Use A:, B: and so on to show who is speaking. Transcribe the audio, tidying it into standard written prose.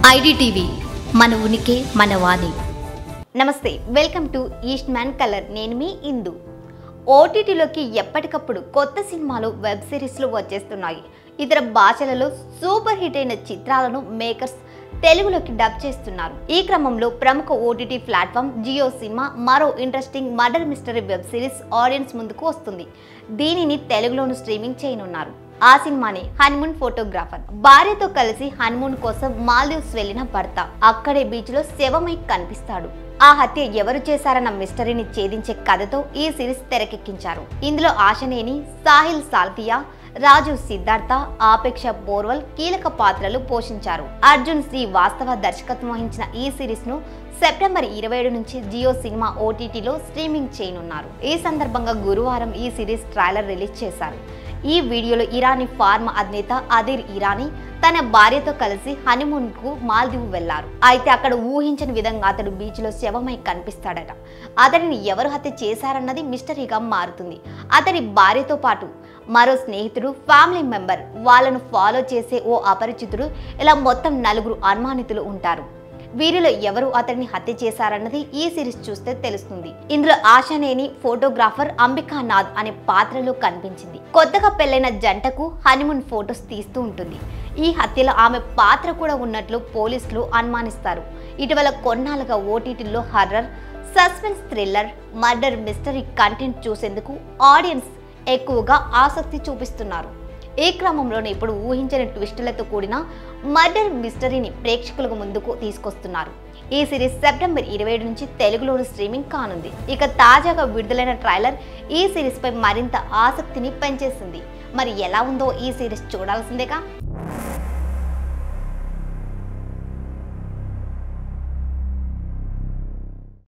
A: IDTV మన ఉనికి మన వాణి. నమస్తే, welcome to east man colour. నేను మీ ఇందు. ఓటీటీలోకి ఎప్పటికప్పుడు కొత్త సినిమాలు, వెబ్ సిరీస్లు వచ్చేస్తున్నాయి. ఇతర భాషలలో సూపర్ హిట్ అయిన చిత్రాలను మేకర్స్ తెలుగులోకి డబ్ చేస్తున్నారు. ఈ క్రమంలో ప్రముఖ ఓటీటీ ప్లాట్ఫామ్ జియో సినిమా మరో interesting murder mystery web series audience ముందుకు వస్తుంది. దీనిని తెలుగులోను స్ట్రీమింగ్ చేయనున్నారు. ఆ సినిమాని హనీమూన్ ఫోటోగ్రాఫర్. భార్యతో కలిసి హనీమూన్ కోసం మాల్దీవ్స్ వెళ్లిన భర్త అక్కడే బీచ్ లో శవమై కనిపిస్తాడు. ఆ హత్య ఎవరు చేశారన్న మిస్టరీని ఛేదించే కథతో ఈ సిరీస్ తెరకెక్కించారు. ఇందులో ఆశనేని, సాహిల్ సాల్తియా, రాజు సిద్ధార్థ, ఆపేక్ష బోర్వల్ కీలక పాత్రలు పోషించారు. అర్జున్ శ్రీ వాస్తవ దర్శకత్వం వహించిన ఈ సిరీస్ ను సెప్టెంబర్ 27 నుంచి జియో సినిమా ఓటీటీలో స్ట్రీమింగ్ చేయనున్నారు. ఈ సందర్భంగా గురువారం ఈ సిరీస్ ట్రైలర్ రిలీజ్ చేశారు. ఈ వీడియోలో ఇరానీ ఫార్మా అధినేత అదీర్ ఇరానీ తన భార్యతో కలిసి హనీమూన్ కు మాల్దీవ్ వెళ్లారు. అయితే అక్కడ ఊహించని విధంగా అతడు బీచ్ లో శవమై కనిపిస్తాడట. అతడిని ఎవరు హత్య చేశారన్నది మిస్టరీగా మారుతుంది. అతడి భార్యతో పాటు మరో స్నేహితుడు, ఫ్యామిలీ మెంబర్, వాళ్ళను ఫాలో చేసే ఓ అపరిచితుడు, ఇలా మొత్తం 4 అనుమానితులు ఉంటారు. వీరిలో ఎవరు అతడిని హత్య చేశారన్నది ఈ సిరీస్ చూస్తే తెలుస్తుంది. ఇందులో ఆశనేని ఫోటోగ్రాఫర్ అంబికానాథ్ అనే పాత్రలో కనిపించింది. కొత్తగా పెళ్లైన జంటకు హనీమూన్ ఫోటోస్ తీస్తూ ఉంటుంది. ఈ హత్యలో ఆమె పాత్ర కూడా ఉన్నట్లు పోలీసులు అనుమానిస్తారు. ఇటీవల కొన్నాళ్ళుగా ఓటీటీలో horror, suspense, thriller, murder mystery content చూసేందుకు ఆడియన్స్ ఎక్కువగా ఆసక్తి చూపిస్తున్నారు. ఈ క్రమంలోనే ఇప్పుడు ఊహించని ట్విస్టులతో కూడిన మర్డర్ మిస్టరీని ప్రేక్షకులకు ముందుకు తీసుకొస్తున్నారు. ఈ సిరీస్ సెప్టెంబర్ 27 నుంచి తెలుగులోను స్ట్రీమింగ్ కానుంది. ఇక తాజాగా విడుదలైన ట్రైలర్ ఈ సిరీస్ పై మరింత ఆసక్తిని పెంచేసింది. మరి ఎలా ఉందో ఈ సిరీస్ చూడాల్సిందేగా.